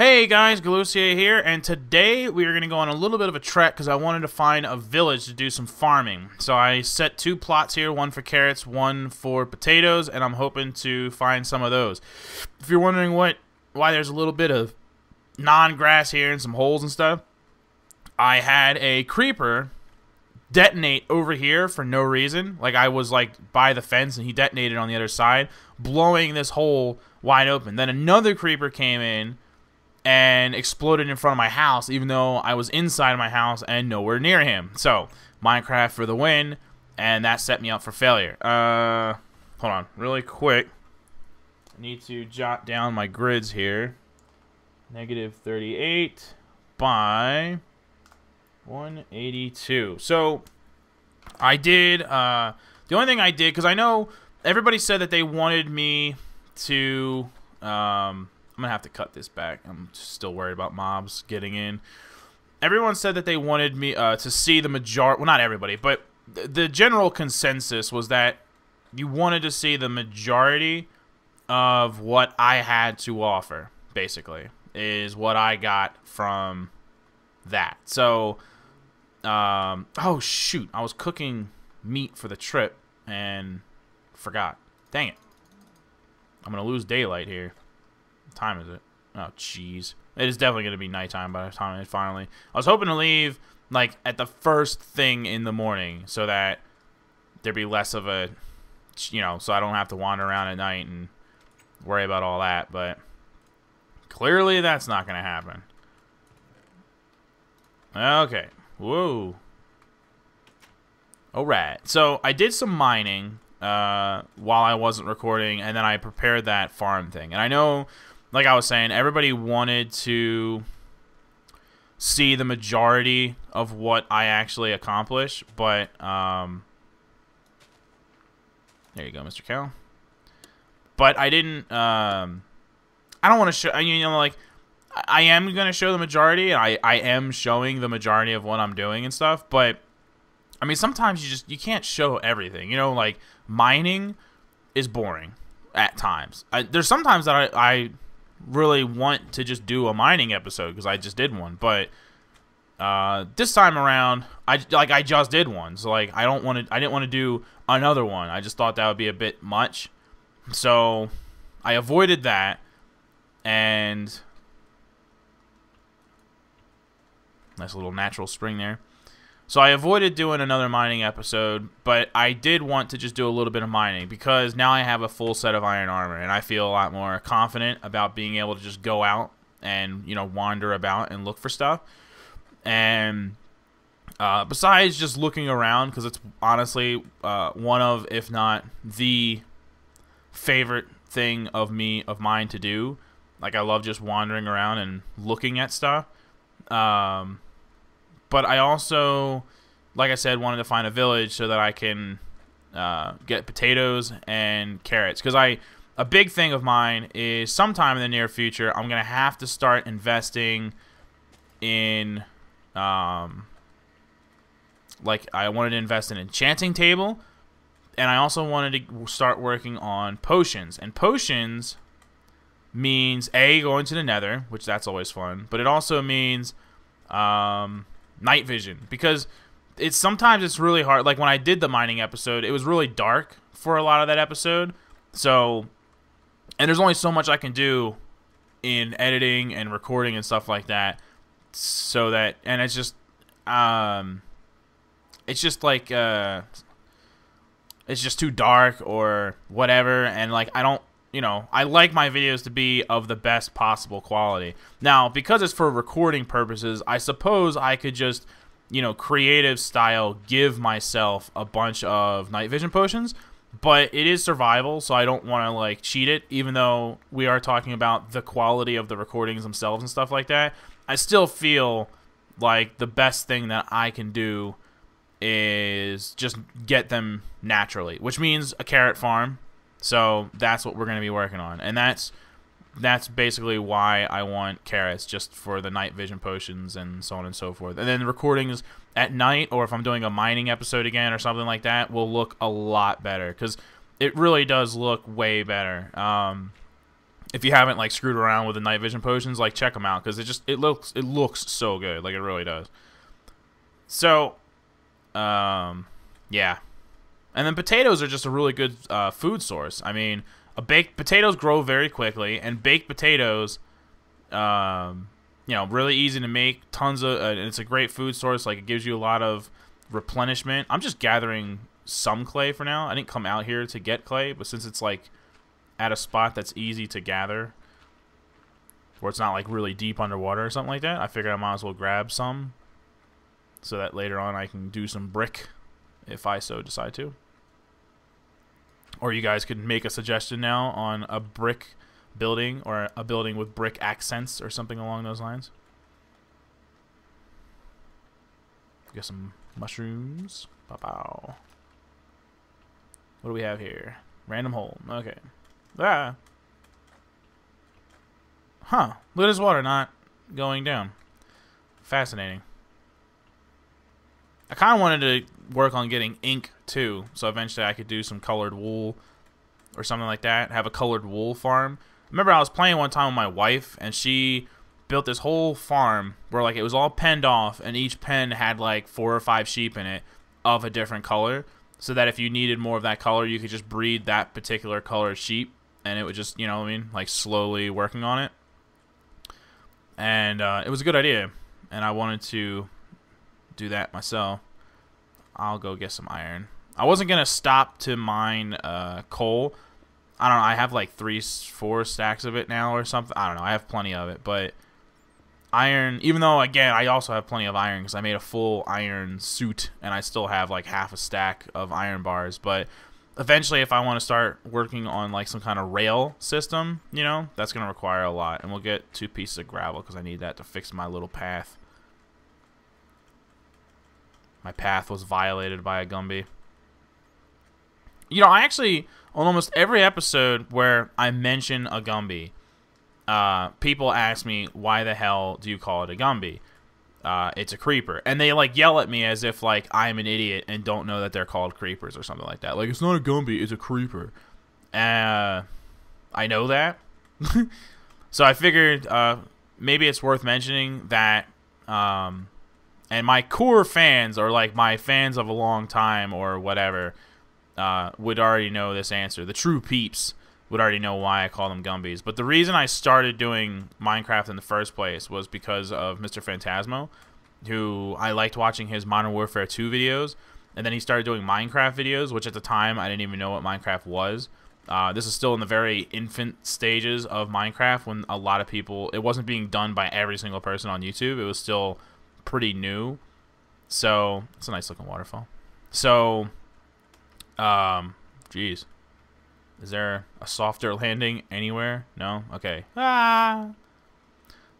Hey guys, Galucia here, and today we are going to go on a little bit of a trek because I wanted to find a village to do some farming. So I set two plots here, one for carrots, one for potatoes, and I'm hoping to find some of those. If you're wondering why there's a little bit of non-grass here and some holes and stuff, I had a creeper detonate over here for no reason. Like, I was like by the fence and he detonated on the other side, blowing this hole wide open. Then another creeper came in and exploded in front of my house, even though I was inside my house and nowhere near him. So, Minecraft for the win, and that set me up for failure. Hold on, really quick. I need to jot down my grids here. -38 by 182. So, I did, the only thing I did, because I know everybody said that they wanted me to, I'm going to have to cut this back. I'm still worried about mobs getting in. Everyone said that they wanted me to see the majority... Well, not everybody, but the general consensus was that you wanted to see the majority of what I had to offer, basically, is what I got from that. So, oh, shoot. I was cooking meat for the trip and forgot. Dang it. I'm going to lose daylight here. What time is it? Oh, jeez. It is definitely going to be nighttime by the time it finally... I was hoping to leave, like, at the first thing in the morning so that there'd be less of a... You know, so I don't have to wander around at night and worry about all that, but clearly that's not going to happen. Okay. Whoa. Alright. So, I did some mining while I wasn't recording, and then I prepared that farm thing. And I know... Like I was saying, everybody wanted to see the majority of what I actually accomplish, but, there you go, Mr. Cow. But I didn't, I don't want to show, you know, like, I am going to show the majority, and I am showing the majority of what I'm doing and stuff, but, I mean, sometimes you can't show everything, you know, like, mining is boring at times. There's sometimes that I really want to just do a mining episode because I just did one, but this time around I just did one, so like I didn't want to do another one. I just thought that would be a bit much, so I avoided that. And nice little natural spring there. So I avoided doing another mining episode, but I did want to just do a little bit of mining because now I have a full set of iron armor, and I feel a lot more confident about being able to just go out and, you know, wander about and look for stuff. And besides just looking around, because it's honestly one of, if not the favorite thing of mine to do. Like, I love just wandering around and looking at stuff. But I also, like I said, wanted to find a village so that I can get potatoes and carrots. Because a big thing of mine is sometime in the near future, I'm going to have to start investing in, like, I wanted to invest in an enchanting table. And I also wanted to start working on potions. And potions means, A, going to the nether, which that's always fun. But it also means... night vision, because sometimes it's really hard. Like when I did the mining episode, it was really dark for a lot of that episode. So, and there's only so much I can do in editing and recording and stuff like that. So that, and it's just like, it's just too dark or whatever. And like, I don't, you know, I like my videos to be of the best possible quality. Now, because it's for recording purposes, I suppose I could just, you know, creative style give myself a bunch of night vision potions, but it is survival, so I don't want to, like, cheat it, even though we are talking about the quality of the recordings themselves and stuff like that. I still feel like the best thing that I can do is just get them naturally, which means a carrot farm. So that's what we're going to be working on, and that's basically why I want carrots, just for the night vision potions and so on and so forth. And then the recordings at night, or if I'm doing a mining episode again or something like that, will look a lot better, because it really does look way better. if you haven't like screwed around with the night vision potions, like check them out because it looks so good, like it really does. So, yeah, and then potatoes are just a really good food source. I mean, baked potatoes grow very quickly, and baked potatoes, you know, really easy to make. Tons of, and it's a great food source. Like it gives you a lot of replenishment. I'm just gathering some clay for now. I didn't come out here to get clay, but since it's like at a spot that's easy to gather, where it's not like really deep underwater or something like that, I figured I might as well grab some so that later on I can do some brick if I so decide to. Or you guys could make a suggestion now on a brick building or a building with brick accents or something along those lines. Get some mushrooms. Pow. What do we have here? Random hole. Okay. Ah. Huh. Look at this water not going down. Fascinating. I kind of wanted to work on getting ink too, so eventually I could do some colored wool or something like that. Have a colored wool farm. Remember I was playing one time with my wife, and she built this whole farm where like it was all penned off, and each pen had like 4 or 5 sheep in it of a different color, so that if you needed more of that color, you could just breed that particular colored sheep, and it would just, you know what I mean, like slowly working on it. And it was a good idea, and I wanted to do that myself. I'll go get some iron. I wasn't gonna stop to mine coal. I don't know, I have like 3-4 stacks of it now or something. I don't know, I have plenty of it, but iron, even though again I also have plenty of iron because I made a full iron suit and I still have like half a stack of iron bars, but eventually if I want to start working on like some kind of rail system, you know, that's gonna require a lot, and we'll get 2 pieces of gravel because I need that to fix my little path. My path was violated by a Gumby. You know, I actually, on almost every episode where I mention a Gumby, people ask me, why the hell do you call it a Gumby? It's a creeper. And they, like, yell at me as if, like, I'm an idiot and don't know that they're called creepers or something like that. Like, it's not a Gumby, it's a creeper. I know that. So I figured maybe it's worth mentioning that... and my core fans, or like my fans of a long time or whatever, would already know this answer. The true peeps would already know why I call them Gumbies. But the reason I started doing Minecraft in the first place was because of Mr. Phantasmo, who I liked watching his Modern Warfare 2 videos. And then he started doing Minecraft videos, which at the time I didn't even know what Minecraft was. This is still in the very infant stages of Minecraft when a lot of people... It wasn't being done by every single person on YouTube. It was still... pretty new. So it's a nice looking waterfall. So geez, is there a softer landing anywhere? No? Okay.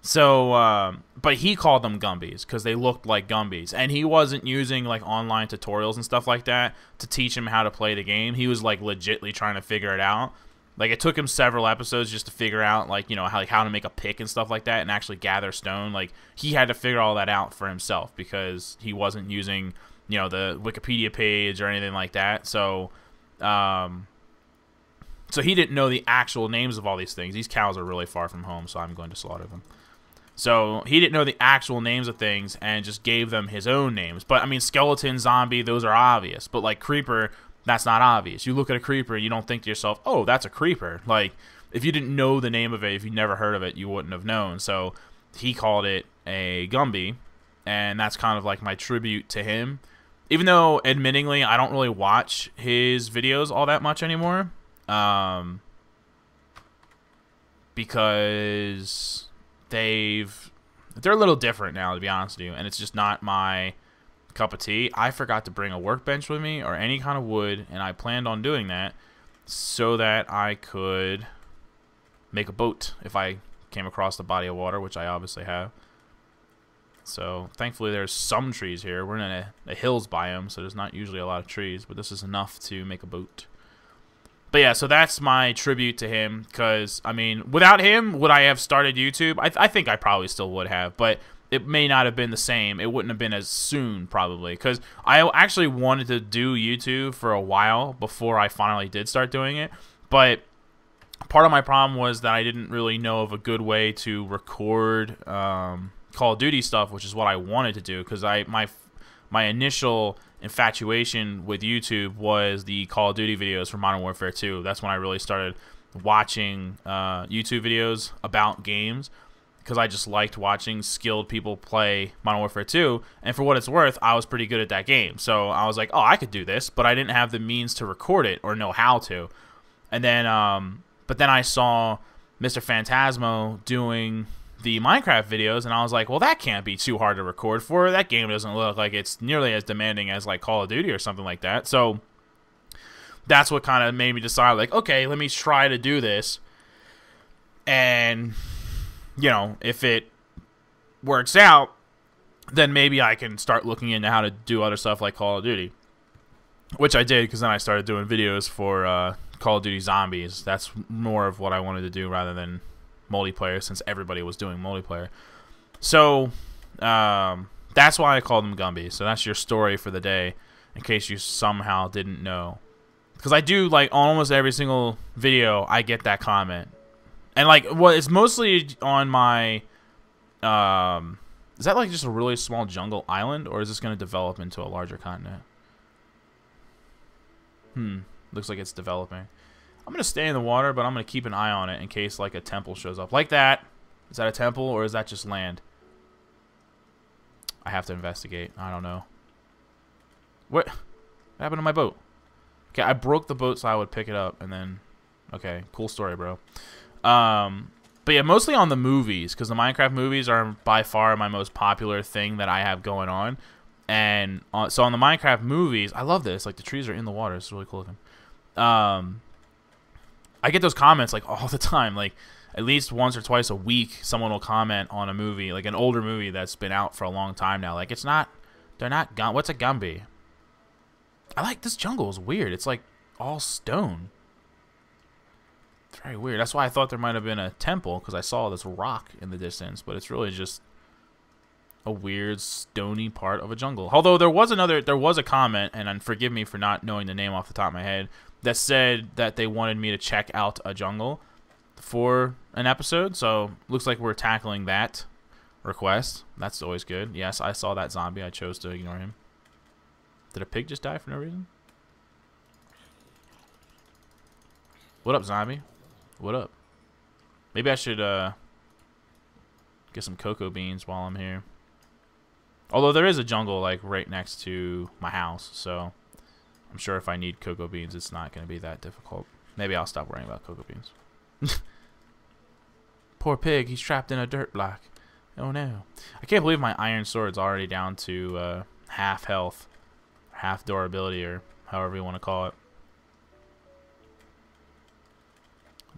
So but he called them Gumbies because they looked like Gumbies, and he wasn't using like online tutorials and stuff like that to teach him how to play the game. He was like legitly trying to figure it out. Like, it took him several episodes just to figure out, like, you know, how to make a pick and stuff like that and actually gather stone. Like, he had to figure all that out for himself because he wasn't using, you know, the Wikipedia page or anything like that. So, so he didn't know the actual names of all these things. These cows are really far from home, so I'm going to slaughter them. So, he didn't know the actual names of things and just gave them his own names. But, I mean, skeleton, zombie, those are obvious. But, like, creeper... That's not obvious. You look at a creeper and you don't think to yourself, oh, that's a creeper. Like, if you didn't know the name of it, if you never heard of it, you wouldn't have known. So he called it a Gumby, and that's kind of like my tribute to him. Even though, admittingly, I don't really watch his videos all that much anymore. Because they're a little different now, to be honest with you. And it's just not my... cup of tea. I forgot to bring a workbench with me or any kind of wood, and I planned on doing that so that I could make a boat if I came across the body of water, which I obviously have. So thankfully there's some trees here. We're in a hills biome, so there's not usually a lot of trees, but this is enough to make a boat. But yeah, so that's my tribute to him, because I mean, without him, would I have started YouTube? I think I probably still would have, but it may not have been the same. It wouldn't have been as soon, probably, because I actually wanted to do YouTube for a while before I finally did start doing it. But part of my problem was that I didn't really know of a good way to record Call of Duty stuff, which is what I wanted to do, because my initial infatuation with YouTube was the Call of Duty videos for Modern Warfare 2. That's when I really started watching YouTube videos about games, because I just liked watching skilled people play Modern Warfare 2, and for what it's worth, I was pretty good at that game. So I was like, oh, I could do this, but I didn't have the means to record it or know how to. And then, but then I saw Mr. Phantasmo doing the Minecraft videos, and I was like, well, that can't be too hard to record for. That game doesn't look like it's nearly as demanding as like Call of Duty or something like that. So that's what kind of made me decide, like, okay, let me try to do this. And, you know, if it works out, then maybe I can start looking into how to do other stuff like Call of Duty. Which I did, because then I started doing videos for Call of Duty Zombies. That's more of what I wanted to do rather than multiplayer, since everybody was doing multiplayer. So that's why I called them Gumbys. So that's your story for the day, in case you somehow didn't know. Because I do, like, almost every single video, I get that comment. And, like, well, it's mostly on my... is that, like, just a really small jungle island? Or is this going to develop into a larger continent? Looks like it's developing. I'm going to stay in the water, but I'm going to keep an eye on it in case, like, a temple shows up. Like that. Is that a temple, or is that just land? I have to investigate. I don't know. What happened to my boat? Okay, I broke the boat so I would pick it up, and then... Okay, cool story, bro. But yeah, mostly on the movies, because the Minecraft movies are by far my most popular thing that I have going on. And so on the Minecraft movies, I love this. Like, the trees are in the water. It's really cool looking. I get those comments, like, all the time. Like, at least once or twice a week, someone will comment on a movie, like an older movie that's been out for a long time now. Like, it's not... They're not... What's a Gumby? I like... This jungle is weird. It's, like, all stone. It's very weird. That's why I thought there might have been a temple, because I saw this rock in the distance. But it's really just a weird, stony part of a jungle. Although there was a comment, and forgive me for not knowing the name off the top of my head, that said that they wanted me to check out a jungle for an episode. So looks like we're tackling that request. That's always good. Yes, I saw that zombie. I chose to ignore him. Did a pig just die for no reason? What up, zombie? What up? Maybe I should get some cocoa beans while I'm here. Although there is a jungle, like, right next to my house, so I'm sure if I need cocoa beans, it's not going to be that difficult. Maybe I'll stop worrying about cocoa beans. Poor pig, he's trapped in a dirt block. Oh no. I can't believe my iron sword's already down to half health, half durability, or however you want to call it.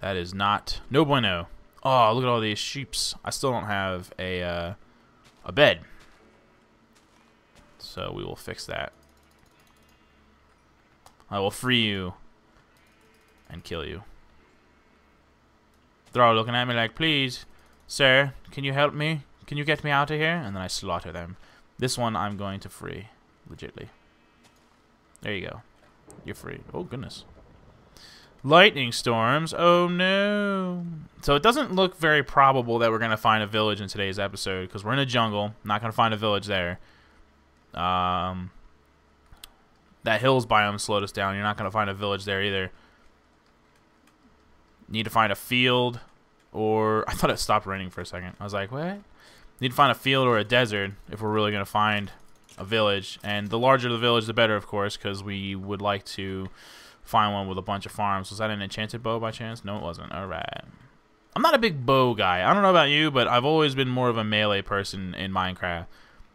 That is not... No bueno. Oh, look at all these sheeps. I still don't have a bed. So we will fix that. I will free you and kill you. They're all looking at me like, please, sir, can you help me? Can you get me out of here? And then I slaughter them. This one I'm going to free, legitly. There you go. You're free. Oh, goodness. Lightning storms. Oh, no. So it doesn't look very probable that we're going to find a village in today's episode, because we're in a jungle. Not going to find a village there. That hills biome slowed us down. You're not going to find a village there either. Need to find a field, or... I thought it stopped raining for a second. I was like, what? Need to find a field or a desert if we're really going to find a village. And the larger the village, the better, of course, because we would like to find one with a bunch of farms. Was that an enchanted bow by chance? No, it wasn't. Alright. I'm not a big bow guy. I don't know about you, but I've always been more of a melee person in Minecraft.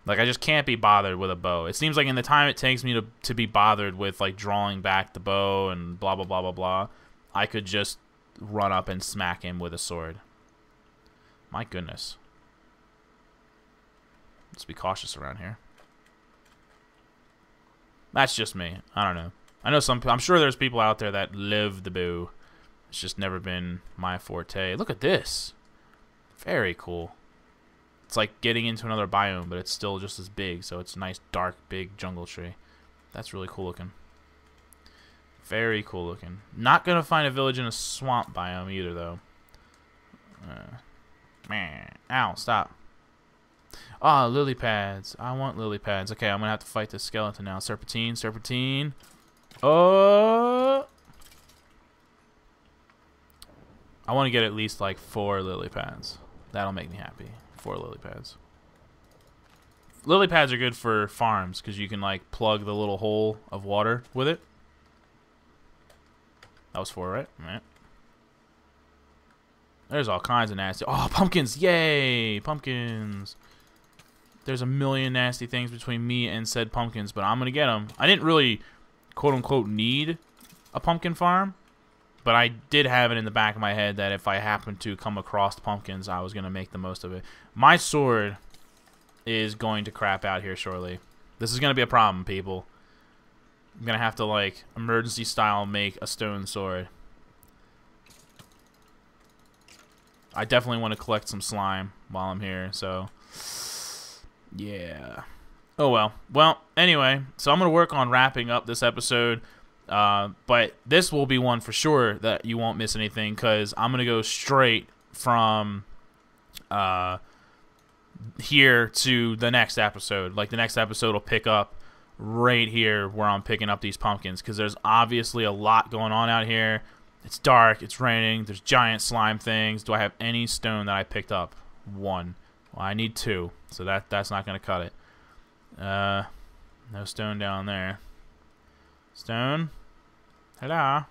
Like, I just can't be bothered with a bow. It seems like in the time it takes me to be bothered with, like, drawing back the bow and blah, blah, blah, blah, blah, I could just run up and smack him with a sword. My goodness. Let's be cautious around here. That's just me. I don't know. I know I'm sure there's people out there that live the bow. It's just never been my forte. Look at this. Very cool. It's like getting into another biome, but it's still just as big, so it's a nice, dark, big jungle tree. That's really cool looking. Very cool looking. Not gonna find a village in a swamp biome either, though. Man, ow! Stop. Ah, lily pads. I want lily pads. Okay, I'm gonna have to fight this skeleton now. Serpentine, serpentine. Oh! I want to get at least like 4 lily pads. That'll make me happy. 4 lily pads. Lily pads are good for farms because you can like plug the little hole of water with it. That was 4, right? Right. There's all kinds of nasty. Oh, pumpkins! Yay, pumpkins! There's a million nasty things between me and said pumpkins, but I'm gonna get them. I didn't really, quote unquote, need a pumpkin farm, but I did have it in the back of my head that if I happened to come across pumpkins, I was gonna make the most of it. My sword is going to crap out here shortly. This is gonna be a problem, people. I'm gonna have to like emergency style make a stone sword. I definitely want to collect some slime while I'm here, so yeah. Oh well. Well, anyway, so I'm gonna work on wrapping up this episode, but this will be one for sure that you won't miss anything because I'm gonna go straight from here to the next episode. Like the next episode will pick up right here where I'm picking up these pumpkins because there's obviously a lot going on out here. It's dark, it's raining, there's giant slime things. Do I have any stone that I picked up? 1. Well, I need 2, so that's not gonna cut it. No stone down there. Stone? Hello?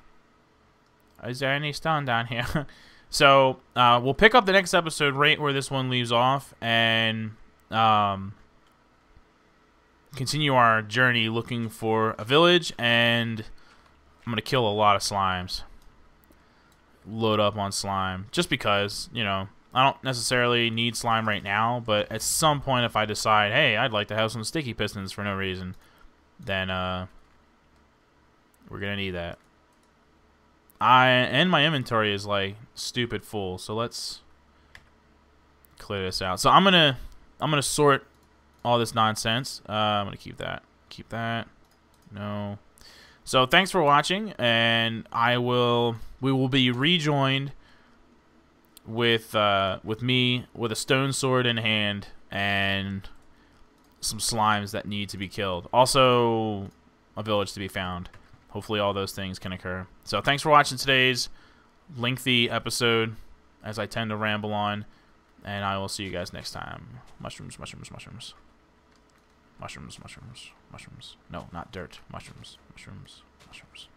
Is there any stone down here? So, we'll pick up the next episode right where this one leaves off, and continue our journey looking for a village, and I'm gonna kill a lot of slimes. Load up on slime, just because, you know, I don't necessarily need slime right now, but at some point if I decide, hey, I'd like to have some sticky pistons for no reason, then we're gonna need that. And my inventory is like stupid full, so let's clear this out. So I'm gonna sort all this nonsense. I'm gonna keep that. No. So thanks for watching, and we will be rejoined with me with a stone sword in hand and some slimes that need to be killed. Also, a village to be found. Hopefully all those things can occur. So thanks for watching today's lengthy episode, as I tend to ramble on, and I will see you guys next time. Mushrooms, mushrooms, mushrooms. Mushrooms, mushrooms, mushrooms. No, not dirt. Mushrooms, mushrooms, mushrooms.